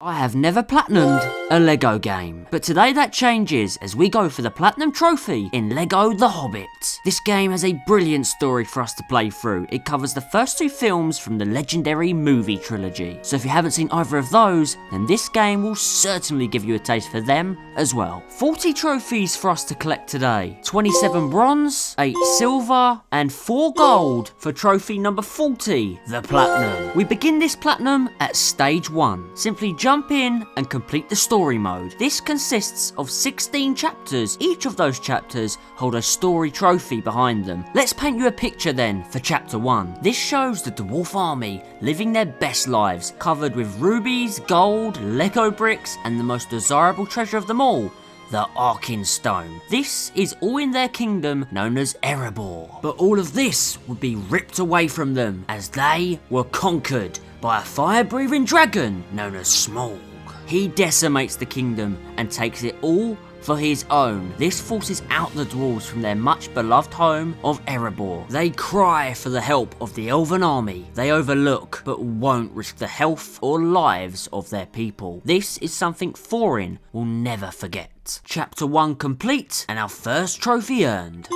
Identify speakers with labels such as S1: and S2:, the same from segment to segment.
S1: I have never platinumed a Lego game, but today that changes as we go for the Platinum Trophy in Lego The Hobbit. This game has a brilliant story for us to play through. It covers the first two films from the legendary movie trilogy, so if you haven't seen either of those, then this game will certainly give you a taste for them as well. 40 trophies for us to collect today, 27 bronze, 8 silver, and 4 gold for trophy number 40, the Platinum. We begin this Platinum at stage 1. Simply jump in and complete the story mode. This consists of 16 chapters. Each of those chapters hold a story trophy behind them. Let's paint you a picture then for chapter 1. This shows the dwarf army living their best lives, covered with rubies, gold, Lego bricks, and the most desirable treasure of them all, the Arkenstone. This is all in their kingdom known as Erebor. But all of this would be ripped away from them as they were conquered by a fire-breathing dragon known as Smaug. He decimates the kingdom and takes it all for his own. This forces out the dwarves from their much beloved home of Erebor. They cry for the help of the elven army they overlook, but won't risk the health or lives of their people. This is something Thorin will never forget. Chapter 1 complete and our first trophy earned.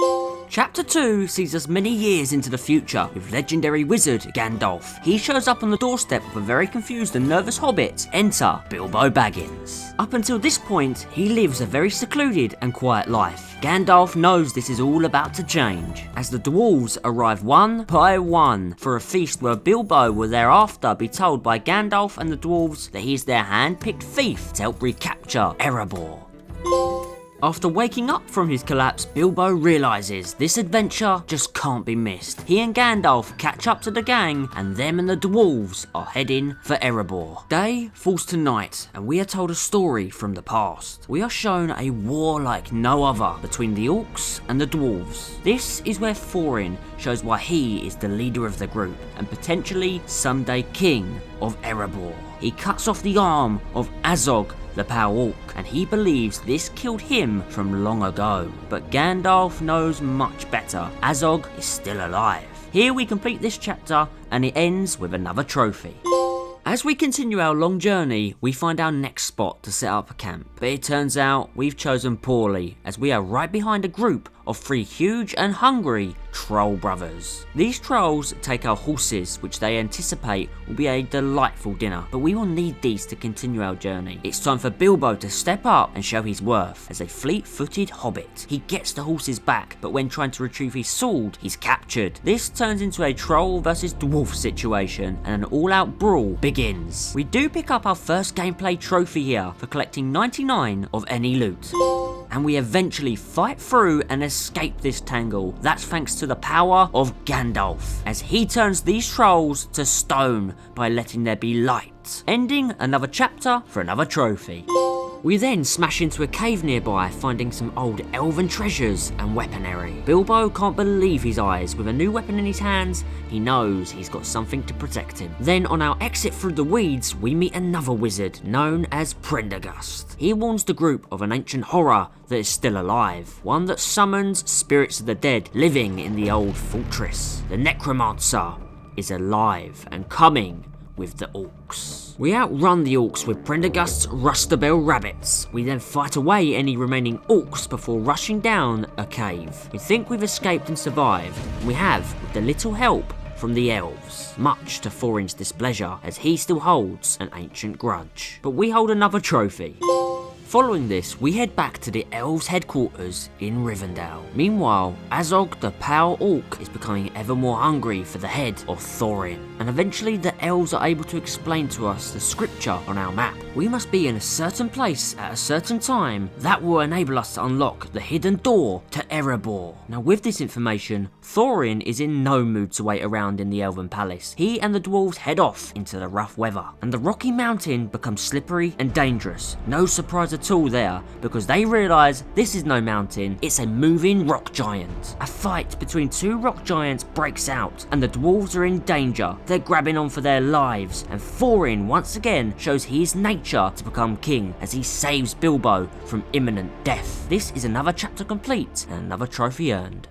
S1: Chapter 2 sees us many years into the future with legendary wizard Gandalf. He shows up on the doorstep of a very confused and nervous hobbit. Enter Bilbo Baggins. Up until this point, he lives a very secluded and quiet life. Gandalf knows this is all about to change, as the dwarves arrive one by one for a feast where Bilbo will thereafter be told by Gandalf and the dwarves that he is their hand-picked thief to help recapture Erebor. After waking up from his collapse, Bilbo realises this adventure just can't be missed. He and Gandalf catch up to the gang, and them and the dwarves are heading for Erebor. Day falls to night, and we are told a story from the past. We are shown a war like no other between the orcs and the dwarves. This is where Thorin shows why he is the leader of the group, and potentially someday king of Erebor. He cuts off the arm of Azog, the Power Orc, and he believes this killed him from long ago. But Gandalf knows much better. Azog is still alive. Here we complete this chapter, and it ends with another trophy. As we continue our long journey, we find our next spot to set up a camp. But it turns out we've chosen poorly, as we are right behind a group of 3 huge and hungry troll brothers. These trolls take our horses, which they anticipate will be a delightful dinner, but we will need these to continue our journey. It's time for Bilbo to step up and show his worth as a fleet-footed hobbit. He gets the horses back, but when trying to retrieve his sword, he's captured. This turns into a troll versus dwarf situation, and an all-out brawl begins. We do pick up our first gameplay trophy here for collecting 99 of any loot. And we eventually fight through and escape this tangle. That's thanks to the power of Gandalf, as he turns these trolls to stone by letting there be light, ending another chapter for another trophy. We then smash into a cave nearby, finding some old elven treasures and weaponry. Bilbo can't believe his eyes. With a new weapon in his hands, he knows he's got something to protect him. Then on our exit through the weeds, we meet another wizard known as Prendergast. He warns the group of an ancient horror that is still alive, one that summons spirits of the dead living in the old fortress. The necromancer is alive and coming with the orcs. We outrun the orcs with Prendergast's Rustabel rabbits. We then fight away any remaining orcs before rushing down a cave. We think we've escaped and survived, and we have with a little help from the elves, much to Thorin's displeasure, as he still holds an ancient grudge. But we hold another trophy. Following this, we head back to the elves' headquarters in Rivendell. Meanwhile, Azog the Power Orc is becoming ever more hungry for the head of Thorin, and eventually the elves are able to explain to us the scripture on our map. We must be in a certain place at a certain time that will enable us to unlock the hidden door to Erebor. Now with this information, Thorin is in no mood to wait around in the Elven Palace. He and the dwarves head off into the rough weather, and the rocky mountain becomes slippery and dangerous. No surprise at all there, because they realise this is no mountain, it's a moving rock giant. A fight between 2 rock giants breaks out, and the dwarves are in danger. They're grabbing on for their lives, and Thorin once again shows his nature to become king as he saves Bilbo from imminent death. This is another chapter complete and another trophy earned.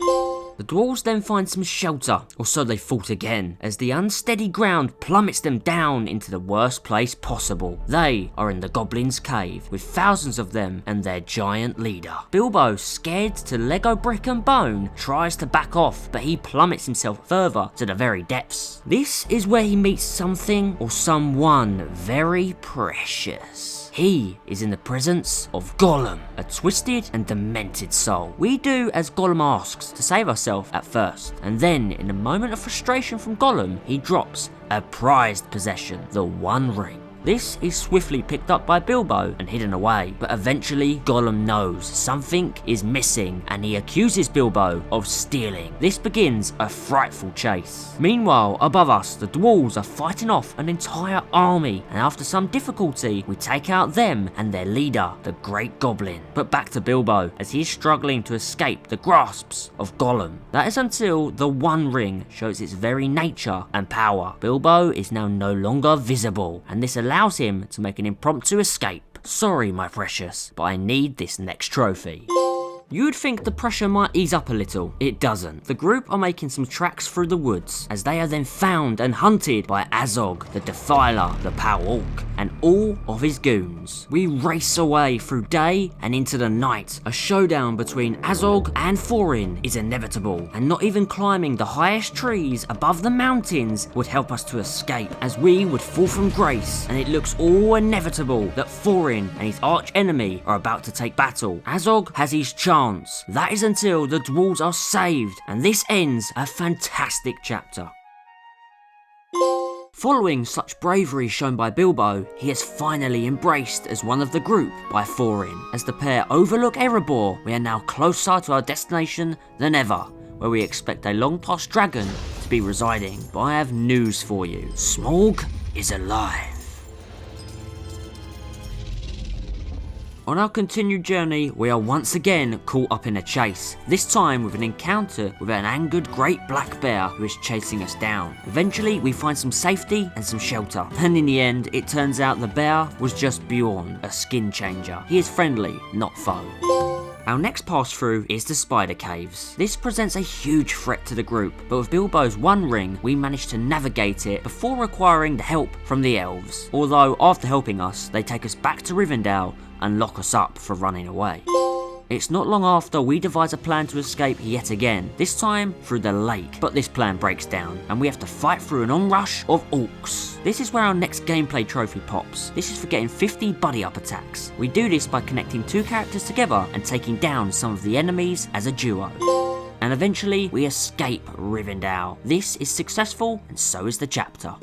S1: The dwarves then find some shelter, or so they thought again, as the unsteady ground plummets them down into the worst place possible. They are in the goblins' cave, with thousands of them and their giant leader. Bilbo, scared to Lego brick and bone, tries to back off, but he plummets himself further to the very depths. This is where he meets something or someone very precious. He is in the presence of Gollum, a twisted and demented soul. We do as Gollum asks to save ourselves at first, and then in a moment of frustration from Gollum, he drops a prized possession, the One Ring. This is swiftly picked up by Bilbo and hidden away, but eventually Gollum knows something is missing and he accuses Bilbo of stealing. This begins a frightful chase. Meanwhile, above us, the dwarves are fighting off an entire army, and after some difficulty, we take out them and their leader, the Great Goblin. But back to Bilbo, as he is struggling to escape the grasps of Gollum. That is until the One Ring shows its very nature and power. Bilbo is now no longer visible, and this allows him to make an impromptu escape. Sorry, my precious, but I need this next trophy. You'd think the pressure might ease up a little. It doesn't. The group are making some tracks through the woods, as they are then found and hunted by Azog, the Defiler, the Power Orc, and all of his goons. We race away through day and into the night. A showdown between Azog and Thorin is inevitable, and not even climbing the highest trees above the mountains would help us to escape, as we would fall from grace, and it looks all inevitable that Thorin and his arch enemy are about to take battle. Azog has his chance. That is until the dwarves are saved, and this ends a fantastic chapter. Following such bravery shown by Bilbo, he is finally embraced as one of the group by Thorin. As the pair overlook Erebor, we are now closer to our destination than ever, where we expect a long-past dragon to be residing. But I have news for you. Smaug is alive. On our continued journey, we are once again caught up in a chase, this time with an encounter with an angered great black bear who is chasing us down. Eventually, we find some safety and some shelter, and in the end, it turns out the bear was just Bjorn, a skin changer. He is friendly, not foe. Our next pass through is the Spider Caves. This presents a huge threat to the group, but with Bilbo's One Ring, we manage to navigate it before requiring the help from the elves. Although, after helping us, they take us back to Rivendell and lock us up for running away. It's not long after we devise a plan to escape yet again, this time through the lake, but this plan breaks down and we have to fight through an onrush of orcs. This is where our next gameplay trophy pops. This is for getting 50 buddy up attacks. We do this by connecting two characters together and taking down some of the enemies as a duo. And eventually we escape Rivendell. This is successful, and so is the chapter.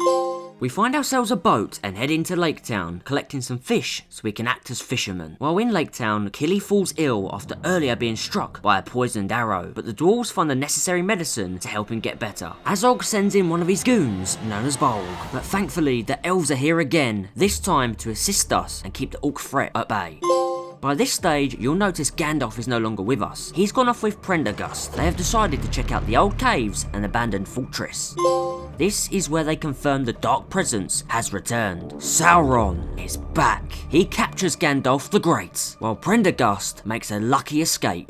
S1: We find ourselves a boat and head into Lake Town, collecting some fish so we can act as fishermen. While in Lake Town, Killy falls ill after earlier being struck by a poisoned arrow, but the dwarves find the necessary medicine to help him get better. Azog sends in one of his goons, known as Bolg, but thankfully the elves are here again, this time to assist us and keep the orc threat at bay. By this stage, you'll notice Gandalf is no longer with us. He's gone off with Prendergast. They have decided to check out the old caves and abandoned fortress. This is where they confirm the Dark Presence has returned. Sauron is back. He captures Gandalf the Great, while Prendergast makes a lucky escape.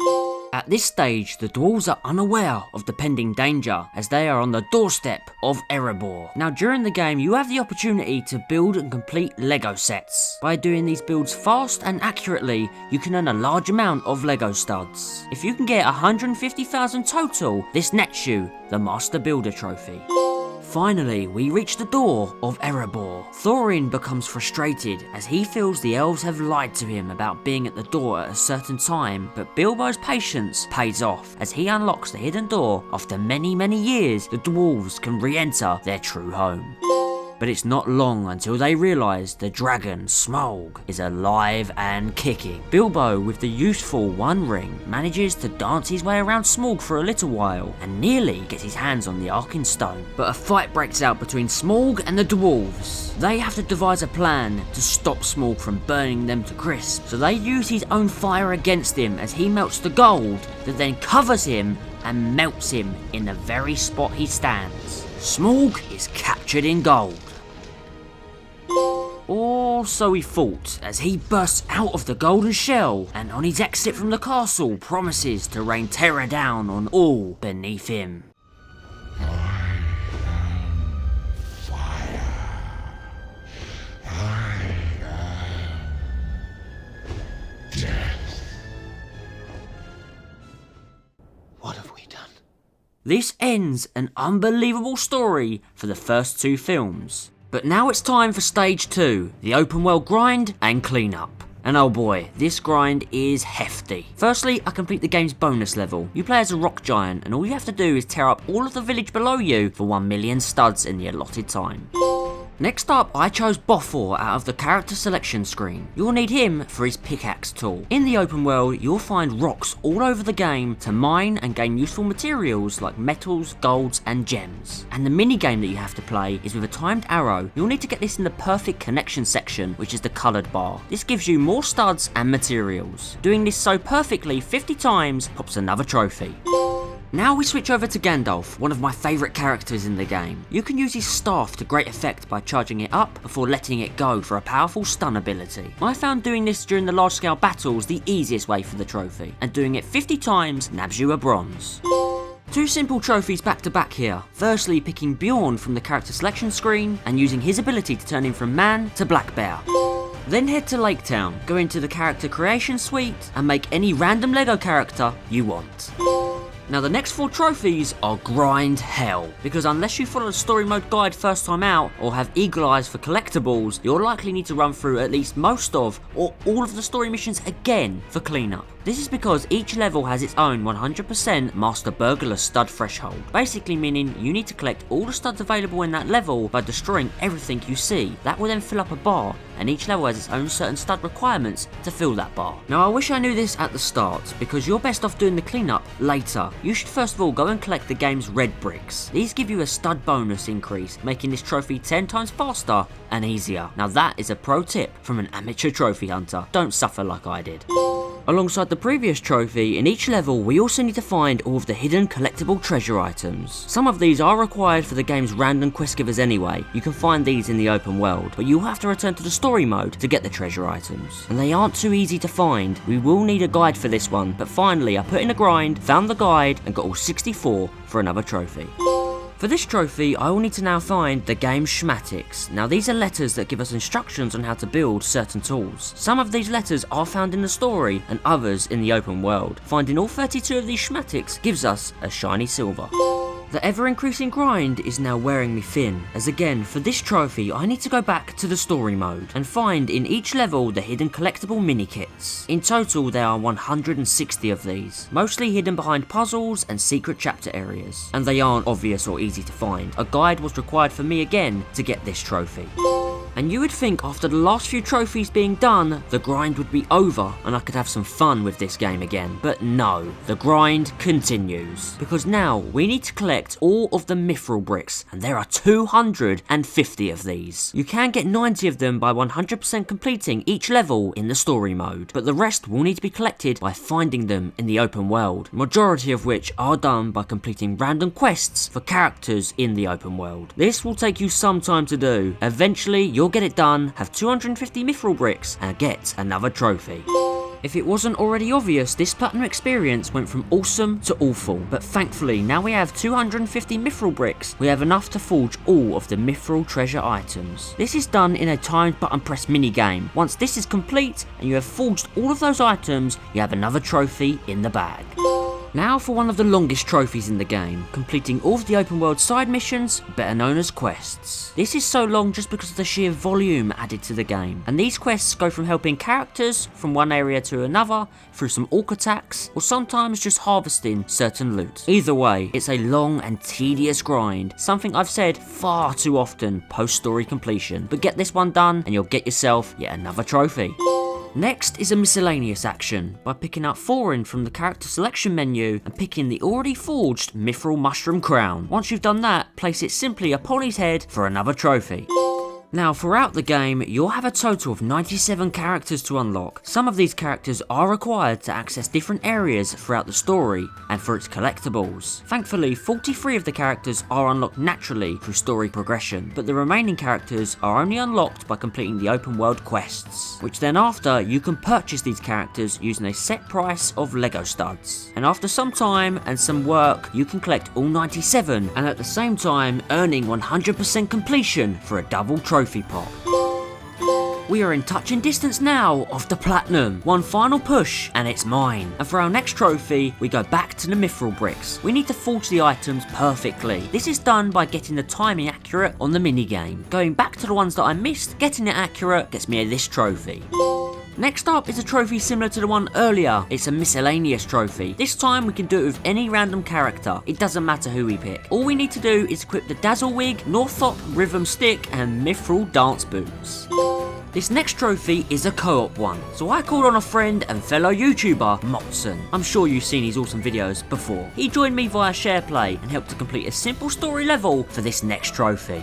S1: At this stage, the dwarves are unaware of the pending danger, as they are on the doorstep of Erebor. Now, during the game, you have the opportunity to build and complete Lego sets. By doing these builds fast and accurately, you can earn a large amount of Lego studs. If you can get 150,000 total, this nets you the Master Builder trophy. Finally, we reach the door of Erebor. Thorin becomes frustrated as he feels the elves have lied to him about being at the door at a certain time, but Bilbo's patience pays off as he unlocks the hidden door. After many years, the dwarves can re-enter their true home. But it's not long until they realise the dragon, Smaug, is alive and kicking. Bilbo, with the useful One Ring, manages to dance his way around Smaug for a little while and nearly gets his hands on the Arkenstone. But a fight breaks out between Smaug and the dwarves. They have to devise a plan to stop Smaug from burning them to crisp. So they use his own fire against him as he melts the gold that then covers him and melts him in the very spot he stands. Smaug is captured in gold. Or so he thought, as he bursts out of the golden shell and on his exit from the castle promises to rain terror down on all beneath him.
S2: What have we done?
S1: This ends an unbelievable story for the first 2 films. But now it's time for stage 2, the open world grind and cleanup. And oh boy, this grind is hefty. Firstly, I complete the game's bonus level. You play as a rock giant and all you have to do is tear up all of the village below you for 1 million studs in the allotted time. Next up, I chose Bofor out of the character selection screen. You'll need him for his pickaxe tool. In the open world, you'll find rocks all over the game to mine and gain useful materials like metals, golds and gems. And the mini game that you have to play is with a timed arrow. You'll need to get this in the perfect connection section, which is the coloured bar. This gives you more studs and materials. Doing this so perfectly 50 times pops another trophy. Now we switch over to Gandalf, one of my favourite characters in the game. You can use his staff to great effect by charging it up before letting it go for a powerful stun ability. I found doing this during the large scale battles the easiest way for the trophy, and doing it 50 times nabs you a bronze. 2 simple trophies back to back here. Firstly, picking Bjorn from the character selection screen and using his ability to turn him from man to black bear. Then head to Lake Town, go into the character creation suite and make any random LEGO character you want. Now the next 4 trophies are grind hell, because unless you follow the story mode guide first time out or have eagle eyes for collectibles, you'll likely need to run through at least most of or all of the story missions again for cleanup. This is because each level has its own 100% Master Burglar stud threshold, basically meaning you need to collect all the studs available in that level by destroying everything you see. That will then fill up a bar, and each level has its own certain stud requirements to fill that bar. Now I wish I knew this at the start, because you're best off doing the cleanup later. You should first of all go and collect the game's red bricks. These give you a stud bonus increase, making this trophy 10 times faster and easier. Now that is a pro tip from an amateur trophy hunter. Don't suffer like I did. Alongside the previous trophy, in each level we also need to find all of the hidden collectible treasure items. Some of these are required for the game's random quest givers anyway. You can find these in the open world, but you'll have to return to the story mode to get the treasure items. And they aren't too easy to find. We will need a guide for this one, but finally I put in a grind, found the guide and got all 64 for another trophy. For this trophy, I will need to now find the game's schematics. Now these are letters that give us instructions on how to build certain tools. Some of these letters are found in the story and others in the open world. Finding all 32 of these schematics gives us a shiny silver. The ever-increasing grind is now wearing me thin, as again, for this trophy I need to go back to the story mode and find in each level the hidden collectible mini-kits. In total there are 160 of these, mostly hidden behind puzzles and secret chapter areas, and they aren't obvious or easy to find. A guide was required for me again to get this trophy. And you would think after the last few trophies being done, the grind would be over and I could have some fun with this game again. But no, the grind continues. Because now we need to collect all of the mithril bricks, and there are 250 of these. You can get 90 of them by 100% completing each level in the story mode, but the rest will need to be collected by finding them in the open world, majority of which are done by completing random quests for characters in the open world. This will take you some time to do. Eventually you'll get it done, have 250 mithril bricks and get another trophy. If it wasn't already obvious, this Platinum experience went from awesome to awful, but thankfully now we have 250 mithril bricks, we have enough to forge all of the mithril treasure items. This is done in a timed button press mini game. Once this is complete and you have forged all of those items, you have another trophy in the bag. Now for one of the longest trophies in the game, completing all of the open world side missions, better known as quests. This is so long just because of the sheer volume added to the game, and these quests go from helping characters from one area to another, through some orc attacks, or sometimes just harvesting certain loot. Either way, it's a long and tedious grind, something I've said far too often post story completion, but get this one done and you'll get yourself yet another trophy. Next is a miscellaneous action, by picking up Thorin from the character selection menu and picking the already forged mithril mushroom crown. Once you've done that, place it simply upon his head for another trophy. Now throughout the game, you'll have a total of 97 characters to unlock. Some of these characters are required to access different areas throughout the story and for its collectibles. Thankfully, 43 of the characters are unlocked naturally through story progression, but the remaining characters are only unlocked by completing the open world quests, which then after you can purchase these characters using a set price of Lego studs. And after some time and some work, you can collect all 97 and at the same time earning 100% completion for a double trophy pot. We are in touching distance now of the platinum. One final push and it's mine. And for our next trophy, we go back to the mithril bricks. We need to forge the items perfectly. This is done by getting the timing accurate on the minigame. Going back to the ones that I missed, getting it accurate gets me this trophy. Next up is a trophy similar to the one earlier. It's a miscellaneous trophy. This time we can do it with any random character. It doesn't matter who we pick. All we need to do is equip the Dazzle Wig, Northrop Rhythm Stick and Mithril Dance Boots. This next trophy is a co-op one, so I called on a friend and fellow YouTuber, Motson. I'm sure you've seen his awesome videos before. He joined me via SharePlay and helped to complete a simple story level for this next trophy.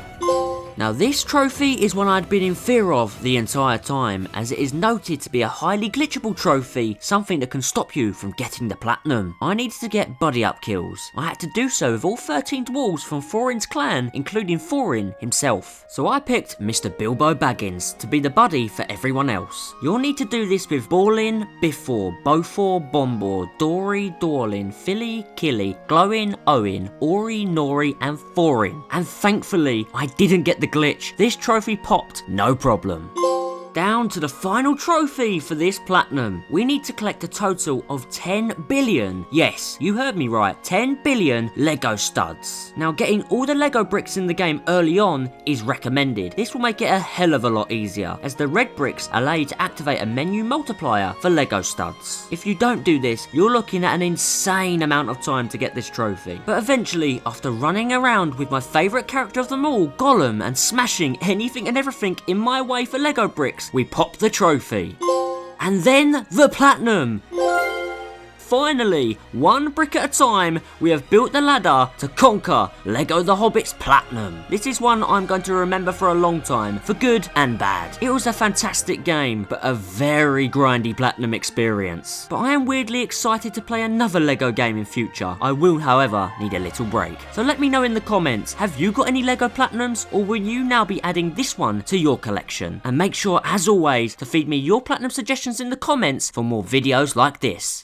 S1: Now this trophy is one I'd been in fear of the entire time, as it is noted to be a highly glitchable trophy, something that can stop you from getting the platinum. I needed to get buddy up kills. I had to do so with all 13 dwarves from Thorin's clan, including Thorin himself. So I picked Mr. Bilbo Baggins to be the buddy for everyone else. You'll need to do this with Balin, Biffor, Bofor, Bombor, Dory, Dorlin, Philly, Killy, Glowin, Owen, Ori, Nori and Thorin. And thankfully I didn't get the glitch. This trophy popped, no problem. Down to the final trophy for this platinum. We need to collect a total of 10 billion. Yes, you heard me right, 10 billion Lego studs. Now getting all the Lego bricks in the game early on is recommended. This will make it a hell of a lot easier, as the red bricks allow you to activate a menu multiplier for Lego studs. If you don't do this, you're looking at an insane amount of time to get this trophy. But eventually, after running around with my favourite character of them all, Gollum, and smashing anything and everything in my way for Lego bricks, we pop the trophy. And then the platinum. Finally, one brick at a time, we have built the ladder to conquer Lego the Hobbit's Platinum. This is one I'm going to remember for a long time, for good and bad. It was a fantastic game, but a very grindy platinum experience. But I am weirdly excited to play another Lego game in future. I will, however, need a little break. So let me know in the comments, have you got any Lego Platinums, or will you now be adding this one to your collection? And make sure, as always, to feed me your Platinum suggestions in the comments for more videos like this.